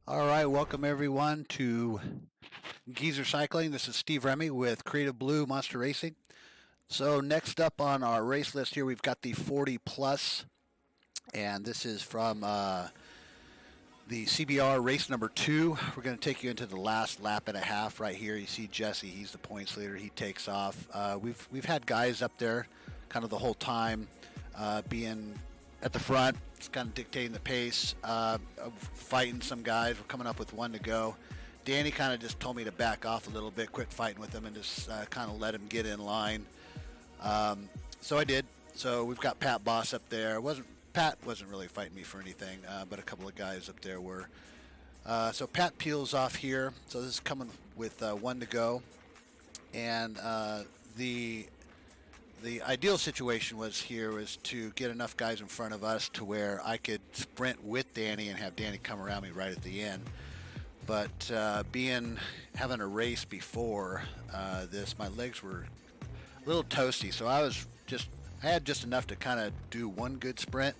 All right, welcome everyone to Geezer Cycling. This is Steve Remy with Creative Blue Monster Racing. So next up on our race list here, we've got the 40 plus, and this is from the CBR Race number 2. We're going to take you into the last lap and a half right here. You see Jesse; he's the points leader. He takes off. We've had guys up there, kind of the whole time, being at the front. It's kind of dictating the pace, fighting some guys. We're coming up with one to go. Danny kind of just told me to back off a little bit, quit fighting with him, and just kind of let him get in line. So I did. So we've got Pat Boss up there. Pat wasn't really fighting me for anything, but a couple of guys up there were. So Pat peels off here. So this is coming with one to go, and the ideal situation was to get enough guys in front of us to where I could sprint with Danny and have Danny come around me right at the end. But having a race before this, my legs were a little toasty, so I had just enough to kind of do one good sprint.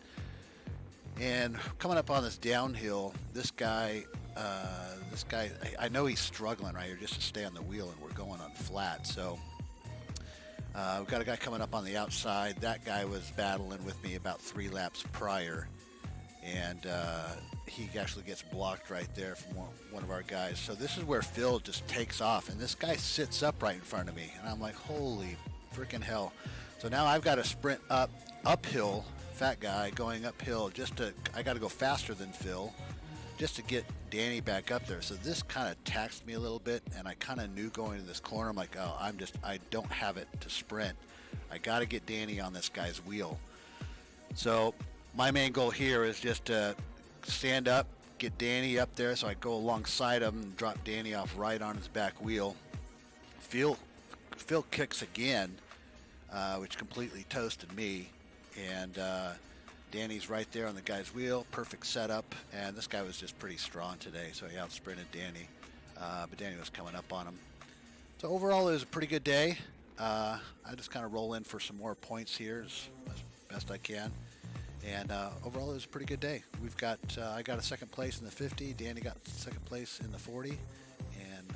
And coming up on this downhill, this guy, I know he's struggling right here just to stay on the wheel, and we're going on flat. So we've got a guy coming up on the outside. That guy was battling with me about 3 laps prior, and he actually gets blocked right there from one of our guys. So this is where Phil just takes off, and this guy sits up right in front of me, and I'm like, holy freaking hell. So now I've got to sprint uphill, fat guy going uphill, I got to go faster than Phil just to get Danny back up there. So this kind of taxed me a little bit, and I kind of knew going to this corner, I'm like, oh, I don't have it to sprint. I got to get Danny on this guy's wheel. So my main goal here is just to stand up, get Danny up there, so I go alongside him and drop Danny off right on his back wheel. Phil kicks again, which completely toasted me, and Danny's right there on the guy's wheel, perfect setup, and this guy was just pretty strong today, so he out-sprinted Danny, but Danny was coming up on him. So overall, it was a pretty good day. I just kind of roll in for some more points here as best I can, and overall, it was a pretty good day. I got a second place in the 50, Danny got second place in the 40, and